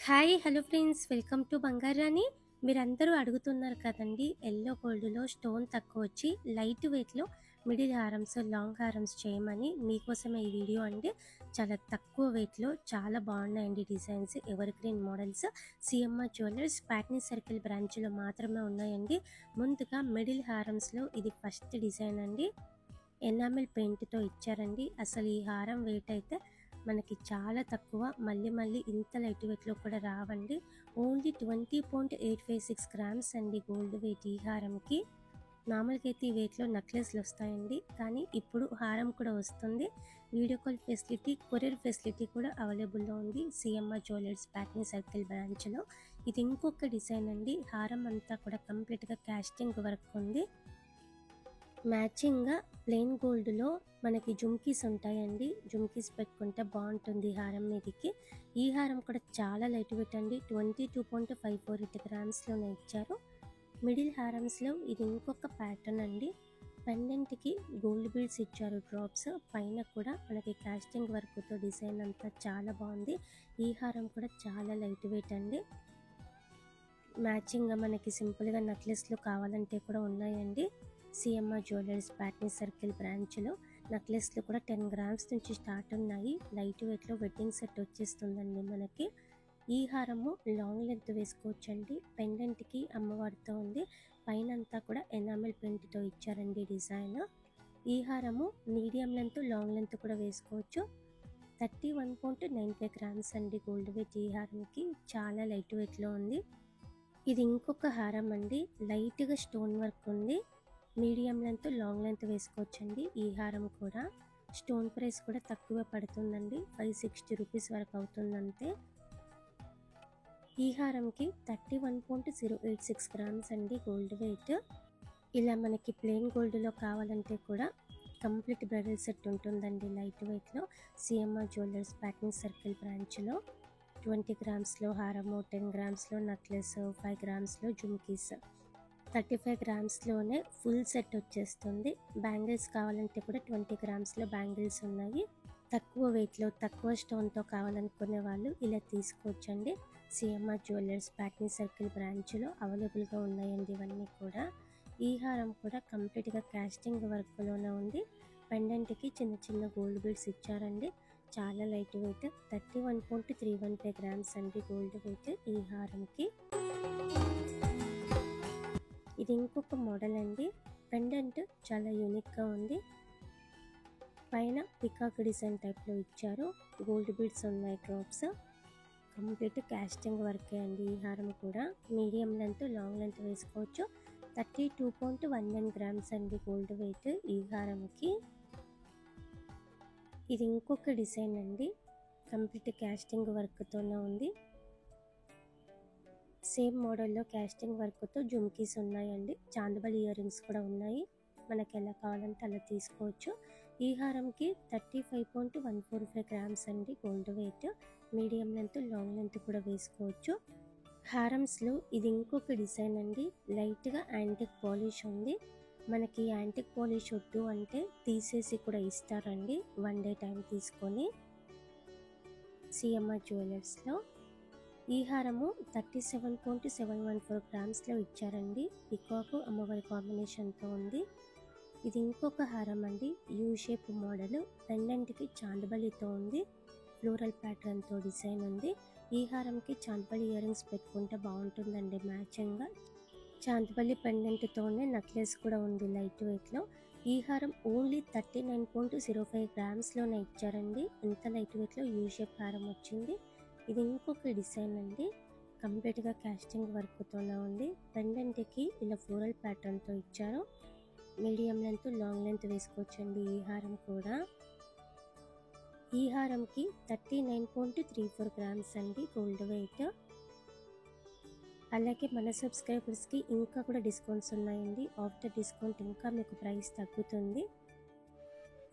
Hi hello friends, welcome to Bangarani. మీరందరూ అడుగుతున్నారు కదండి, ఎల్లో గోల్డ్లో స్టోన్ తక్కువ వచ్చి లైట్ వెయిట్లో మిడిల్ హారమ్స్ లాంగ్ హారమ్స్ చేయమని. మీకోసమే ఈ వీడియో అండి. చాలా తక్కువ వెయిట్లో చాలా బాగున్నాయండి designs. Ever green models CMR jewellers Patny circle బ్రాంచ్లో మాత్రమే ఉన్నాయండి. ముందుగా మిడిల్ హారమ్స్లో ఇది ఫస్ట్ డిజైన్ అండి. ఎనామిల్ పెయింట్తో ఇచ్చారండి. అసలు ఈ హారం వెయిట్ అయితే మనకి చాలా తక్కువ. మళ్ళీ ఇంత లైట్ వెయిట్లో కూడా రావండి. ఓన్లీ 20.856 గ్రామ్స్ అండి గోల్డ్ వెయిట్ ఈ హారంకి. నార్మల్గా అయితే ఈ వెయిట్లో నెక్లెస్లు వస్తాయండి, కానీ ఇప్పుడు హారం కూడా వస్తుంది. Video call facility, courier facility కూడా అవైలబుల్లో ఉంది సిఎంఆర్ జ్యువెలర్స్ ప్యాట్నీ సర్కిల్ బ్రాంచ్లో. ఇది ఇంకొక డిజైన్ అండి. హారం అంతా కూడా కంప్లీట్గా కాస్టింగ్ వర్క్ ఉంది. మ్యాచింగ్గా ప్లెయిన్ గోల్డ్లో మనకి జుమ్కీస్ ఉంటాయండి. జుమ్కీస్ పెట్టుకుంటే బాగుంటుంది హారం మీదకి. ఈ హారం కూడా చాలా లైట్ వెయిట్ అండి. 22.548 గ్రామ్స్లోనే ఇచ్చారు. మిడిల్ హారమ్స్లో ఇది ఇంకొక ప్యాటర్న్ అండి. పెండెంట్కి గోల్డ్ బీడ్స్ ఇచ్చారు, డ్రాప్స్ పైన కూడా మనకి కాస్టింగ్ వర్క్తో డిజైన్ అంతా చాలా బాగుంది. ఈ హారం కూడా చాలా లైట్ వెయిట్ అండి. మ్యాచింగ్గా మనకి సింపుల్గా నెక్లెస్లు కావాలంటే కూడా ఉన్నాయండి. సిఎంఆర్ జ్యువెలర్స్ ప్యాట్నీ సర్కిల్ బ్రాంచ్లో నెక్లెస్లు కూడా 10 గ్రామ్స్ నుంచి స్టార్ట్ ఉన్నాయి. లైట్ వెయిట్లో వెడ్డింగ్ సెట్ వచ్చేస్తుందండి మనకి. ఈ హారము లాంగ్ లెంత్ వేసుకోవచ్చండి. పెండెంట్కి అమ్మవారితో ఉంది. పైన అంతా కూడా ఎనామిల్ పెయింట్తో ఇచ్చారండి డిజైన్. ఈ హారము మీడియం లెంత్ లాంగ్ లెంత్ కూడా వేసుకోవచ్చు. 31.95 గ్రామ్స్ అండి గోల్డ్ వెయిట్ ఈ హారంకి. చాలా లైట్ వెయిట్లో ఉంది. ఇది ఇంకొక హారం అండి. లైట్గా స్టోన్ వర్క్ ఉంది. మీడియం లెంత్ లాంగ్ లెంత్ వేసుకోవచ్చండి. ఈ హారం కూడా స్టోన్ ప్రైస్ కూడా తక్కువ పడుతుందండి. 560 రూపీస్ వరకు అవుతుందంతే. ఈ హారంకి 31.086 గ్రామ్స్ అండి గోల్డ్ వెయిట్. ఇలా మనకి ప్లెయిన్ గోల్డ్లో కావాలంటే కూడా కంప్లీట్ బ్రైడల్ సెట్ ఉంటుందండి లైట్ వెయిట్లో సిఎంఆర్ జ్యువెలర్స్ ప్యాట్నీ సర్కిల్ బ్రాంచ్లో. 20 గ్రామ్స్లో హారము, 10 గ్రామ్స్లో నెక్లెస్, 5 గ్రామ్స్లో జుమ్కీస్, 35 గ్రామ్స్లోనే ఫుల్ సెట్ వచ్చేస్తుంది. బ్యాంగిల్స్ కావాలంటే కూడా 20 గ్రామ్స్లో బ్యాంగిల్స్ ఉన్నాయి. తక్కువ వెయిట్లో తక్కువ స్టోన్తో కావాలనుకునే వాళ్ళు ఇలా తీసుకోవచ్చండి. సిఎంఆర్ జ్యువెలర్స్ ప్యాట్నీ సర్కిల్ బ్రాంచ్లో అవైలబుల్గా ఉన్నాయండి ఇవన్నీ కూడా. ఈ హారం కూడా కంప్లీట్గా కాస్టింగ్ వర్క్లోనే ఉంది. పెండెంట్కి చిన్న గోల్డ్ బీడ్స్ ఇచ్చారండి. చాలా లైట్ వెయిట్. 31.315 గ్రామ్స్ అండి గోల్డ్ వెయిట్ ఈ హారంకి. ఇది ఇంకొక మోడల్ అండి. పెండెంట్ చాలా యూనిక్గా ఉంది. పైన పికాక్ డిజైన్ టైప్లో ఇచ్చారు. గోల్డ్ బీడ్స్ ఉన్నాయి, డ్రాప్స్. కంప్లీట్ కాస్టింగ్ వర్కే అండి ఈ హారం కూడా. మీడియం లెంత్ లాంగ్ లెంత్ వేసుకోవచ్చు. 32.11 గ్రామ్స్ అండి గోల్డ్ వెయిట్ ఈ హారంకి. ఇది ఇంకొక డిజైన్ అండి. కంప్లీట్ కాస్టింగ్ వర్క్తోనే ఉంది. సేమ్ మోడల్లో కాస్టింగ్ వర్క్తో జుమ్కీస్ ఉన్నాయండి. చాందబలి ఇయర్ రింగ్స్ కూడా ఉన్నాయి. మనకి ఎలా కావాలంటే అలా తీసుకోవచ్చు. ఈ హారంకి 35.145 గ్రామ్స్ అండి gold weight. Medium length long length కూడా వేసుకోవచ్చు. హారమ్స్లో ఇది ఇంకొక డిజైన్ అండి. లైట్గా యాంటిక్ పాలిష్ ఉంది. మనకి యాంటిక్ పాలిష్ వద్దు అంటే తీసేసి కూడా ఇస్తారండి, 1 డే టైం తీసుకొని. సిఎంఆర్ జ్యువెలర్స్లో ఈ హారము 37.714 గ్రామ్స్లో ఇచ్చారండి. పికాక్ అమ్మవారి కాంబినేషన్తో ఉంది. ఇది ఇంకొక హారం అండి. U shape model. పెండెంట్కి చాందబలితో ఉంది. ఫ్లోరల్ ప్యాటర్న్తో డిజైన్ ఉంది. ఈ హారంకి చాందబలి ఇయర్ రింగ్స్ పెట్టుకుంటే బాగుంటుందండి మ్యాచింగ్గా. చాందబలి పెండెంట్తోనే నెక్లెస్ కూడా ఉంది లైట్ వెయిట్లో. ఈ హారం ఓన్లీ 39.05 గ్రామ్స్లోనే ఇచ్చారండి. ఇంత లైట్ వెయిట్లో యూ షేప్ హారం వచ్చింది. ఇది ఇంకొక డిజైన్ అండి. కంప్లీట్గా కాస్టింగ్ వర్క్తోనే ఉంది. పెండెంట్కి ఇలా ఫ్లోరల్ ప్యాటర్న్తో ఇచ్చారు. మీడియం లెంత్ లాంగ్ లెంత్ వేసుకోవచ్చండి ఈ హారం కూడా. ఈ హారంకి 39.34 గ్రామ్స్ అండి గోల్డ్ వెయిట్. అలాగే మన సబ్స్క్రైబర్స్కి ఇంకా కూడా డిస్కౌంట్స్ ఉన్నాయండి. ఆఫ్టర్ డిస్కౌంట్ ఇంకా మీకు ప్రైస్ తగ్గుతుంది.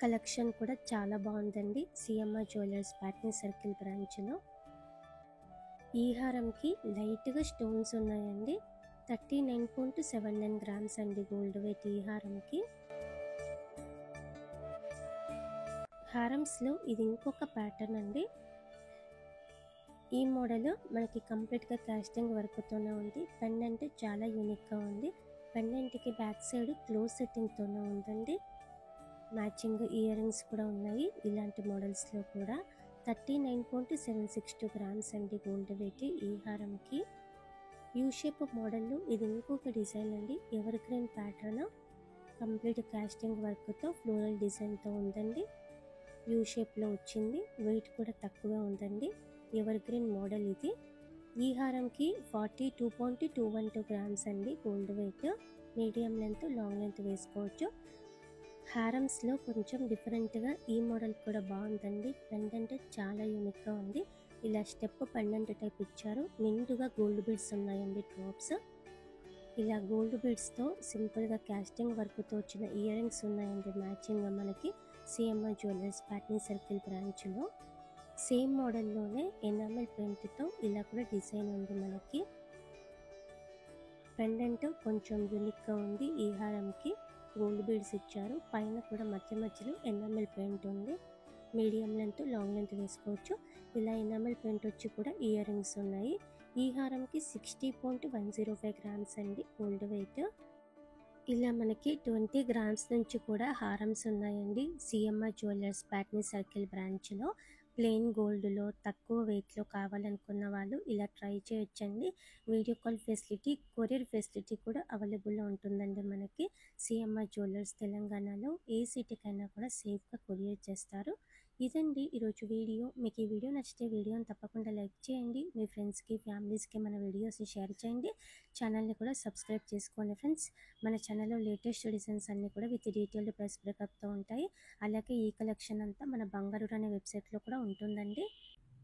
కలెక్షన్ కూడా చాలా బాగుందండి సిఎంఆర్ జ్యువెలర్స్ ప్యాట్నీ సర్కిల్ బ్రాంచ్లో. ఈ హారంకి లైట్గా స్టోన్స్ ఉన్నాయండి. 39.79 గ్రామ్స్ అండి గోల్డ్ వెయిట్ ఈ హారంకి. హారమ్స్లో ఇది ఇంకొక ప్యాటర్న్ అండి. ఈ మోడల్ మనకి కంప్లీట్గా కాస్టింగ్ వర్క్తోనే ఉంది. పెండెంట్ చాలా యూనిక్గా ఉంది. పెండెంట్కి బ్యాక్ సైడ్ క్లోజ్ సెట్టింగ్తోనే ఉందండి. మ్యాచింగ్ ఇయర్ రింగ్స్ కూడా ఉన్నాయి. ఇలాంటి మోడల్స్లో కూడా 39.762 గ్రామ్స్ అండి గోల్డ్ వెయిట్ ఈ హారంకి. యూ షేప్ మోడల్లో ఇది ఇంకొక డిజైన్ అండి. Evergreen pattern complete casting వర్క్తో ఫ్లోరల్ డిజైన్తో ఉందండి. యూ షేప్లో వచ్చింది. వెయిట్ కూడా తక్కువే ఉందండి. ఎవర్ గ్రీన్ మోడల్ ఇది. ఈ హారంకి 42.212 గ్రామ్స్ అండి gold weight. Medium length long length వేసుకోవచ్చు. హారమ్స్లో కొంచెం డిఫరెంట్గా ఈ మోడల్ కూడా బాగుందండి. పెండెంట్ చాలా యూనిక్గా ఉంది. ఇలా స్టెప్ పెండెంట్ టైప్ ఇచ్చారు. నిండుగా గోల్డ్ బీడ్స్ ఉన్నాయండి డ్రాప్స్. ఇలా గోల్డ్ బీడ్స్తో సింపుల్గా కాస్టింగ్ వర్క్తో వచ్చిన ఇయర్ రింగ్స్ ఉన్నాయండి మ్యాచింగ్గా మనకి సిఎంఆర్ జ్యువెలర్స్ ప్యాట్నీ సర్కిల్ బ్రాంచ్లో. సేమ్ మోడల్లోనే ఎనామెల్ పెయింట్తో ఇలా కూడా డిజైన్ ఉంది మనకి. పెండెంట్ కొంచెం యూనిక్గా ఉంది. ఈ హారంకి గోల్డ్ బీడ్స్ ఇచ్చారు. పైన కూడా మధ్య మధ్యలో ఎనామెల్ పెయింట్ ఉంది. మీడియం లెంత్ లాంగ్ లెంత్ వేసుకోవచ్చు. ఇలా ఎనామెల్ పెయింట్ వచ్చి కూడా ఇయర్ రింగ్స్ ఉన్నాయి. ఈ హారంకి 60.105 గ్రామ్స్ అండి గోల్డ్ వెయిట్. ఇలా మనకి 20 గ్రామ్స్ నుంచి కూడా హారమ్స్ ఉన్నాయండి సిఎంఆర్ జ్యువెలర్స్ ప్యాట్నీ సర్కిల్ బ్రాంచ్లో. ప్లెయిన్ గోల్డ్లో తక్కువ వెయిట్లో కావాలనుకున్న వాళ్ళు ఇలా ట్రై చేయొచ్చండి. Video call facility, courier facility కూడా అవైలబుల్లో ఉంటుందండి మనకి. సిఎంఆర్ జ్యువెలర్స్ తెలంగాణలో ఏ సిటీకైనా కూడా సేఫ్గా కొరియర్ చేస్తారు. ఇదండి ఈరోజు వీడియో. మీకు ఈ వీడియో నచ్చితే వీడియోని తప్పకుండా లైక్ చేయండి. మీ ఫ్రెండ్స్కి, ఫ్యామిలీస్కి మన వీడియోస్ని షేర్ చేయండి. ఛానల్ని కూడా సబ్స్క్రైబ్ చేసుకోండి ఫ్రెండ్స్. మన ఛానల్లో లేటెస్ట్ డిజైన్స్ అన్నీ కూడా విత్ డీటెయిల్డ్ ప్రైస్ బ్రేకప్తో ఉంటాయి. అలాగే ఈ కలెక్షన్ అంతా మన బంగారు అనే వెబ్సైట్లో కూడా ఉంటుందండి.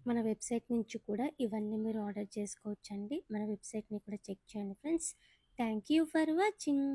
మన వెబ్సైట్ నుంచి కూడా ఇవన్నీ మీరు ఆర్డర్ చేసుకోవచ్చండి. మన వెబ్సైట్ని కూడా చెక్ చేయండి friends. Thank you for watching.